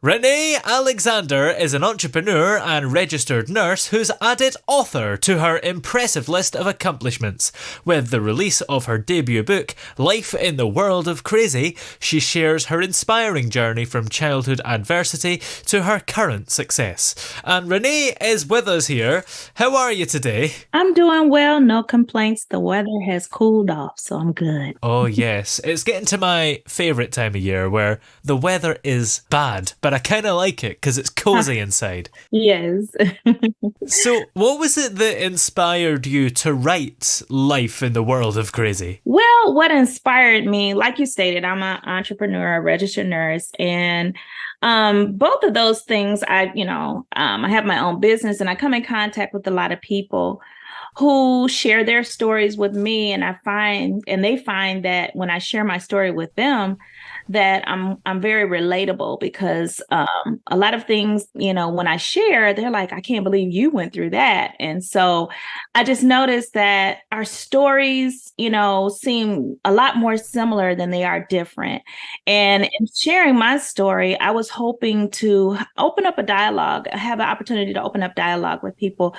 René Alexander is an entrepreneur and registered nurse who's added author to her impressive list of accomplishments. With the release of her debut book, Life in the World of Crazy, she shares her inspiring journey from childhood adversity to her current success. And René is with us here. How are you today? I'm doing well, no complaints. The weather has cooled off, so I'm good. Oh, yes. It's getting to my favourite time of year where the weather is bad, but I kind of like it because it's cozy inside. Yes. So, what was it that inspired you to write Life in the World of Crazy? Well, what inspired me, like you stated, I'm an entrepreneur, a registered nurse, and both of those things, I have my own business and I come in contact with a lot of people who share their stories with me, and they find that when I share my story with them, that I'm very relatable because a lot of things, when I share, they're like, I can't believe you went through that. And so I just noticed that our stories, seem a lot more similar than they are different. And in sharing my story, I was hoping to open up a dialogue, have an opportunity to open up dialogue with people,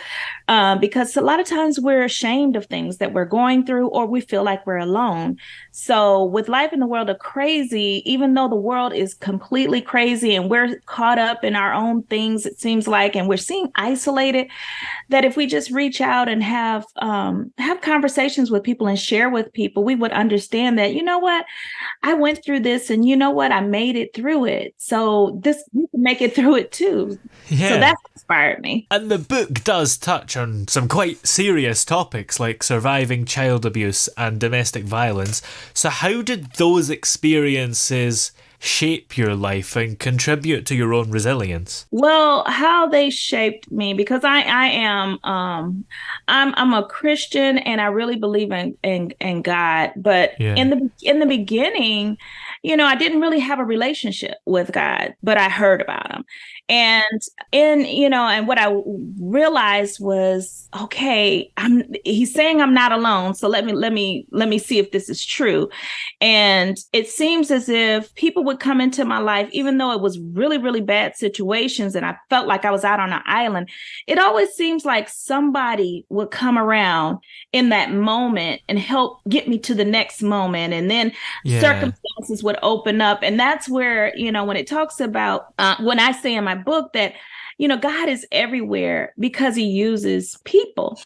because a lot of times we're ashamed of things that we're going through, or we feel like we're alone. So with Life in the World of Crazy, even though the world is completely crazy and we're caught up in our own things, it seems like, and we're seeing isolated, that if we just reach out and have conversations with people and share with people, we would understand that, you know what, I went through this, and you know what, I made it through it. So this, you can make it through it too. So Yeah. that inspired me. And the book does touch on some quite serious topics like surviving child abuse and domestic violence. So, how did those experiences shape your life and contribute to your own resilience? Well, how they shaped me, because I am I'm a Christian and I really believe in God, but Yeah. in the beginning, I didn't really have a relationship with God, but I heard about him. And and what I realized was, okay, he's saying I'm not alone, so let me see if this is true. And it seems as if people would come into my life, even though it was really, really bad situations and I felt like I was out on an island. It always seems like somebody would come around in that moment and help get me to the next moment. And then Yeah. circumstances would open up. And that's where, when it talks about, when I say in my book that, God is everywhere because he uses people.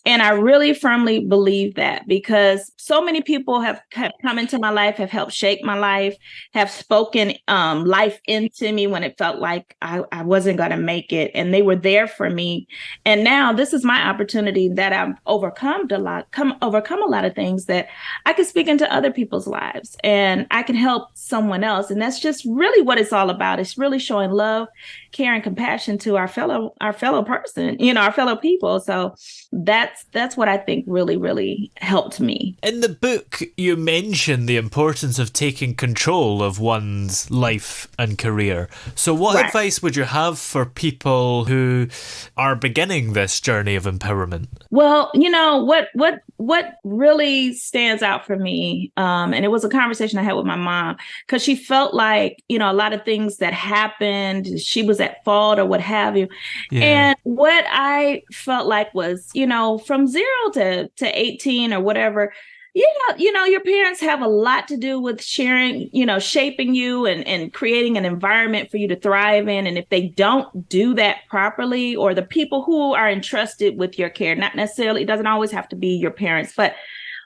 And I really firmly believe that, because so many people have come into my life, have helped shape my life, have spoken life into me when it felt like I wasn't going to make it. And they were there for me. And now this is my opportunity that I've overcome a lot of things, that I can speak into other people's lives and I can help someone else. And that's just really what it's all about. It's really showing love, care, and compassion to our fellow person, our fellow people. So that's what I think really, really helped me. In the book, you mention the importance of taking control of one's life and career. So, what Right. advice would you have for people who are beginning this journey of empowerment? Well, what really stands out for me, and it was a conversation I had with my mom, because she felt like, a lot of things that happened, she was at fault or what have you. Yeah. And what I felt like was, from 0 to 18 or whatever, yeah, your parents have a lot to do with sharing, shaping you and creating an environment for you to thrive in. And if they don't do that properly, or the people who are entrusted with your care, not necessarily, it doesn't always have to be your parents, but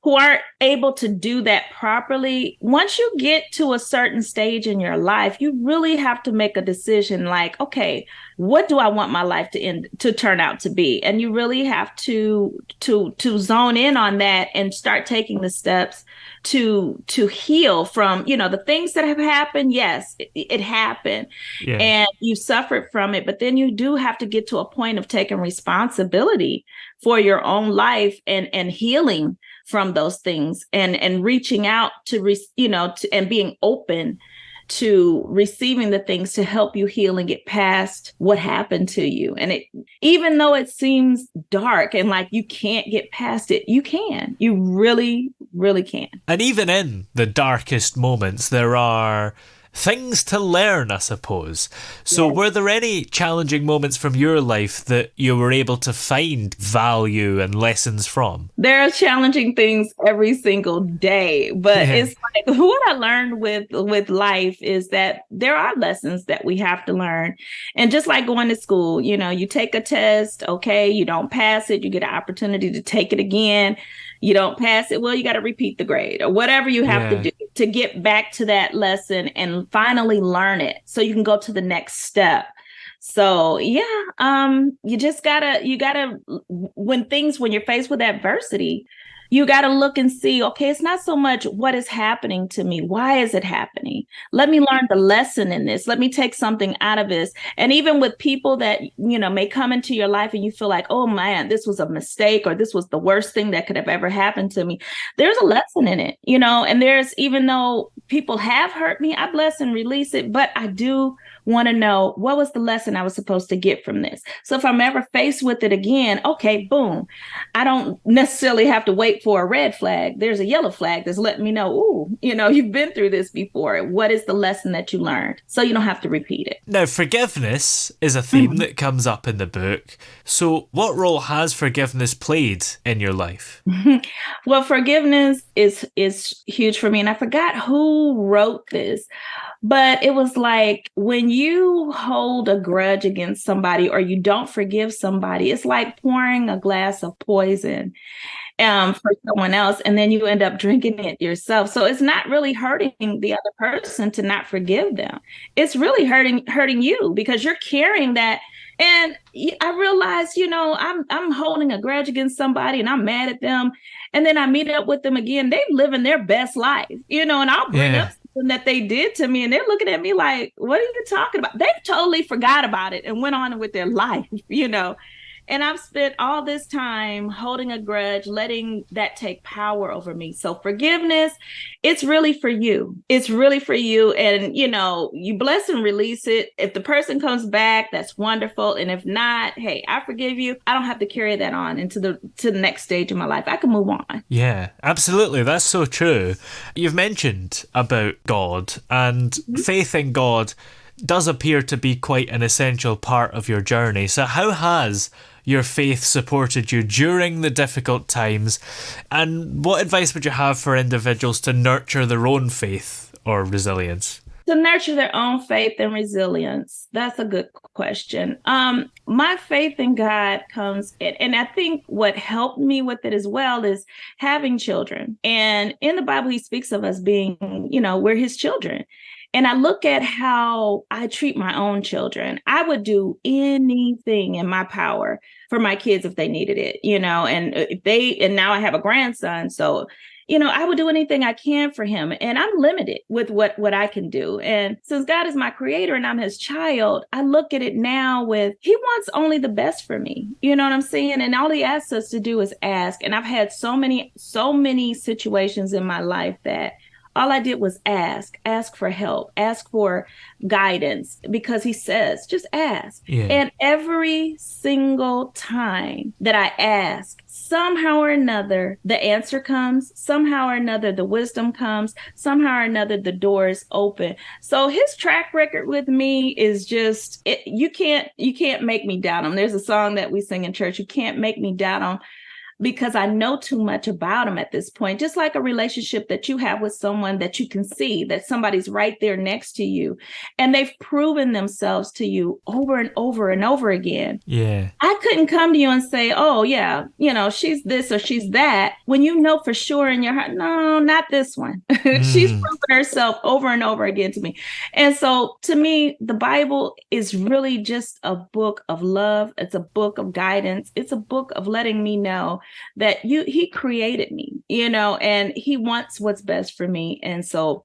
who aren't able to do that properly, once you get to a certain stage in your life, you really have to make a decision like, okay, what do I want my life to turn out to be? And you really have to zone in on that and start taking the steps to heal from, the things that have happened. Yes, it happened Yeah. and you suffered from it, but then you do have to get to a point of taking responsibility for your own life and healing from those things, and reaching out and being open to receiving the things to help you heal and get past what happened to you. And even though it seems dark and like you can't get past it, you really, really can. And even in the darkest moments, there are things to learn, I suppose. So Yes. were there any challenging moments from your life that you were able to find value and lessons from? There are challenging things every single day, but Yeah. it's like what I learned with life is that there are lessons that we have to learn. And just like going to school, you take a test, okay, you don't pass it, you get an opportunity to take it again. You don't pass it, well, you got to repeat the grade or whatever you have to do to get back to that lesson and finally learn it so you can go to the next step. So you just gotta when you're faced with adversity, you gotta look and see, okay, it's not so much what is happening to me. Why is it happening? Let me learn the lesson in this. Let me take something out of this. And even with people that, may come into your life and you feel like, oh man, this was a mistake or this was the worst thing that could have ever happened to me. There's a lesson in it, and even though people have hurt me, I bless and release it, but I do want to know what was the lesson I was supposed to get from this. So if I'm ever faced with it again, okay, boom. I don't necessarily have to wait for a red flag. There's a yellow flag that's letting me know, ooh, you've been through this before. What is the lesson that you learned? So you don't have to repeat it. Now, forgiveness is a theme that comes up in the book. So what role has forgiveness played in your life? Well, forgiveness is huge for me. And I forgot who wrote this, but it was like when you hold a grudge against somebody or you don't forgive somebody, it's like pouring a glass of poison for someone else, and then you end up drinking it yourself. So it's not really hurting the other person to not forgive them. It's really hurting you because you're carrying that. And I realized, I'm holding a grudge against somebody and I'm mad at them. And then I meet up with them again. They living their best life, and I'll bring up something that they did to me and they're looking at me like, what are you talking about? They totally forgot about it and went on with their life, And I've spent all this time holding a grudge, letting that take power over me. So forgiveness, it's really for you. It's really for you. And, you bless and release it. If the person comes back, that's wonderful. And if not, hey, I forgive you. I don't have to carry that on into the next stage of my life. I can move on. Yeah, absolutely. That's so true. You've mentioned about God, and faith in God does appear to be quite an essential part of your journey. So how has your faith supported you during the difficult times? And what advice would you have for individuals to nurture their own faith or resilience? To nurture their own faith and resilience. That's a good question. My faith in God comes in, and I think what helped me with it as well is having children. And in the Bible, he speaks of us being, we're his children. And I look at how I treat my own children. I would do anything in my power for my kids if they needed it, and now I have a grandson. So, I would do anything I can for him. And I'm limited with what I can do. And since God is my creator and I'm his child, I look at it now with, he wants only the best for me. You know what I'm saying? And all he asks us to do is ask. And I've had so many situations in my life that all I did was ask for help, ask for guidance, because he says, just ask. Yeah. And every single time that I ask, somehow or another, the answer comes, somehow or another, the wisdom comes, somehow or another, the door is open. So his track record with me is just, you can't make me doubt him. There's a song that we sing in church, you can't make me doubt him, because I know too much about them at this point. Just like a relationship that you have with someone that you can see, that somebody's right there next to you, and they've proven themselves to you over and over and over again. Yeah. I couldn't come to you and say, oh yeah, she's this or she's that, when you know for sure in your heart, no, not this one. She's proven herself over and over again to me. And so to me, the Bible is really just a book of love. It's a book of guidance. It's a book of letting me know that he created me, and he wants what's best for me. And so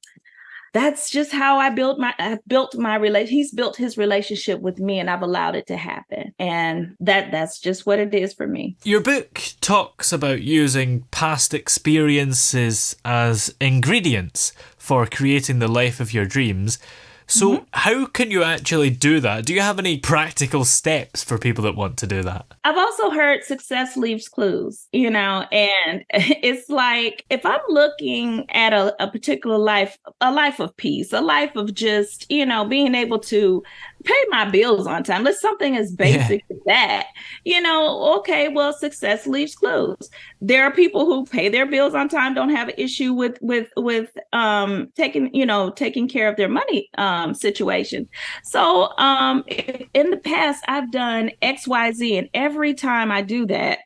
that's just how I built my relationship. He's built his relationship with me, and I've allowed it to happen. And that's just what it is for me. Your book talks about using past experiences as ingredients for creating the life of your dreams. So how can you actually do that? Do you have any practical steps for people that want to do that? I've also heard success leaves clues, and it's like if I'm looking at a particular life, a life of peace, a life of just, being able to pay my bills on time. Let's something as basic as that. Okay, well, success leaves clues. There are people who pay their bills on time, don't have an issue with taking care of their money situation. So in the past, I've done XYZ, and every time I do that,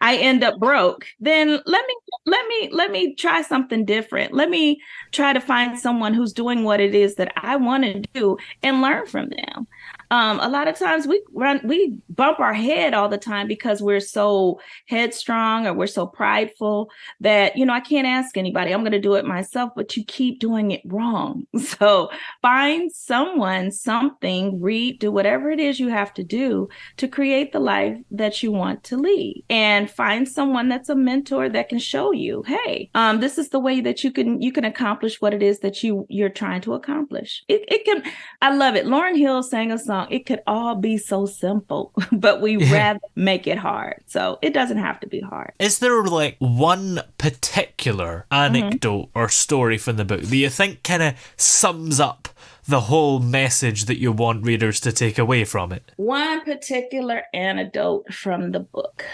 I end up broke. Then let me try something different. Let me try to find someone who's doing what it is that I want to do and learn from them. A lot of times we bump our head all the time because we're so headstrong or we're so prideful that, I can't ask anybody. I'm going to do it myself, but you keep doing it wrong. So find someone, something, read, do whatever it is you have to do to create the life that you want to lead, and find someone that's a mentor that can show you, hey, this is the way that you can accomplish what it is that you're trying to accomplish. It can, I love it. Lauryn Hill sang a song. It could all be so simple, but we rather make it hard. So it doesn't have to be hard. Is there like one particular anecdote or story from the book that you think kind of sums up the whole message that you want readers to take away from it? One particular anecdote from the book.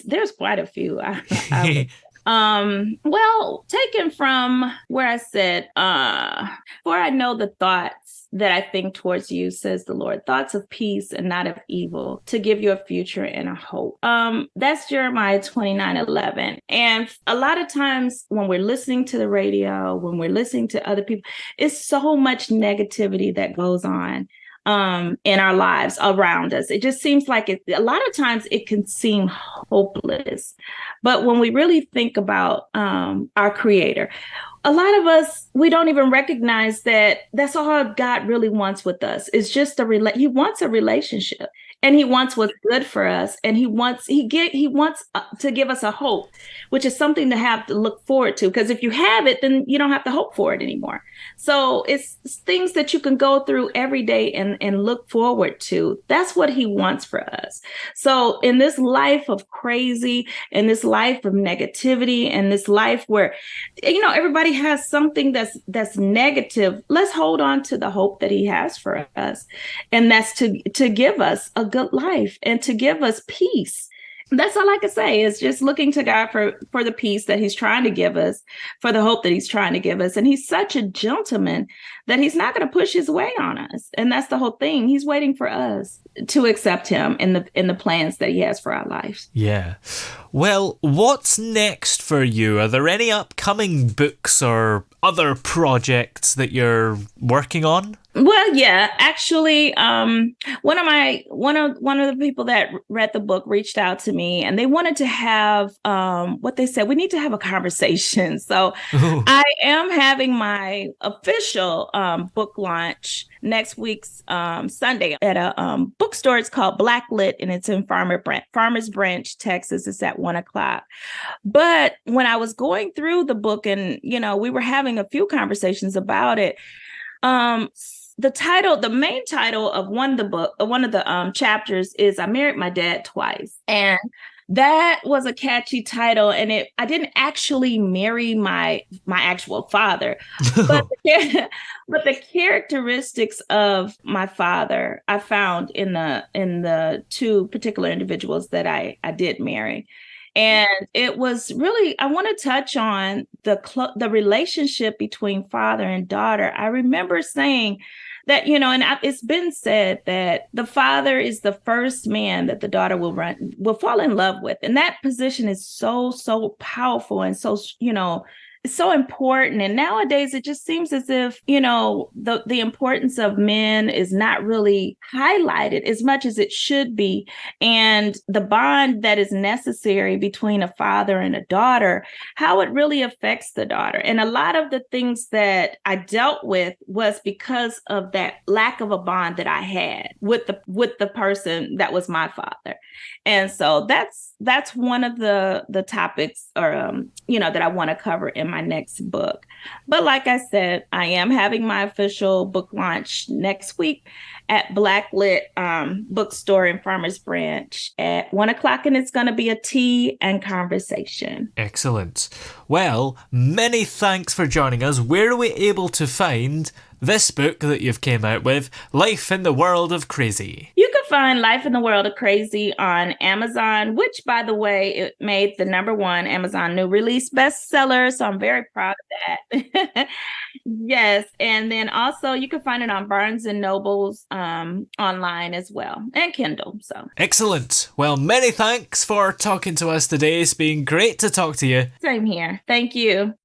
There's quite a few. Well, taken from where I said, for I know the thoughts that I think towards you, says the Lord, thoughts of peace and not of evil, to give you a future and a hope. That's Jeremiah 29:11. And a lot of times when we're listening to the radio, when we're listening to other people, it's so much negativity that goes on in our lives around us. It just seems like a lot of times it can seem hopeless. But when we really think about our Creator, a lot of us, we don't even recognize that that's all God really wants with us. It's just He wants a relationship, and He wants what's good for us. And He wants to give us a hope, which is something to have to look forward to. Because if you have it, then you don't have to hope for it anymore. So it's things that you can go through every day and look forward to. That's what He wants for us. So in this life of crazy, in this life of negativity, and this life where, everybody has something that's negative, let's hold on to the hope that He has for us. And that's to give us a good life and to give us peace. That's all I can say, is just looking to God for the peace that He's trying to give us, for the hope that He's trying to give us. And He's such a gentleman that He's not going to push His way on us. And that's the whole thing. He's waiting for us to accept Him in the plans that He has for our lives. Yeah. Well, what's next for you? Are there any upcoming books or other projects that you're working on? Well, yeah, actually, one of the people that read the book reached out to me, and they wanted to have what they said, we need to have a conversation. So I am having my official book launch next week's Sunday at a bookstore. It's called Blacklit, and it's in Farmers Branch, Texas. It's at 1:00. But when I was going through the book, and we were having a few conversations about it, the main title of one of the chapters is "I Married My Dad Twice," and that was a catchy title. And I didn't actually marry my actual father, but the characteristics of my father I found in the two particular individuals that I did marry. And it was really, I want to touch on the relationship between father and daughter. I remember saying that, it's been said that the father is the first man that the daughter will fall in love with. And that position is so, so powerful and so, it's so important. And nowadays it just seems as if, the importance of men is not really highlighted as much as it should be. And the bond that is necessary between a father and a daughter, how it really affects the daughter. And a lot of the things that I dealt with was because of that lack of a bond that I had with the person that was my father. And so that's one of the topics that I want to cover in my next book. But like I said, I am having my official book launch next week at Blacklit Bookstore in Farmers Branch at 1:00, and it's going to be a tea and conversation. Excellent. Well, many thanks for joining us. Where are we able to find this book that you've came out with, Life in the World of Crazy? You can find Life in the World of Crazy on Amazon, which, by the way, it made the #1 Amazon new release bestseller. So I'm very proud of that. Yes. And then also you can find it on Barnes and Noble's online as well, and Kindle. So excellent. Well, many thanks for talking to us today. It's been great to talk to you. Same here. Thank you.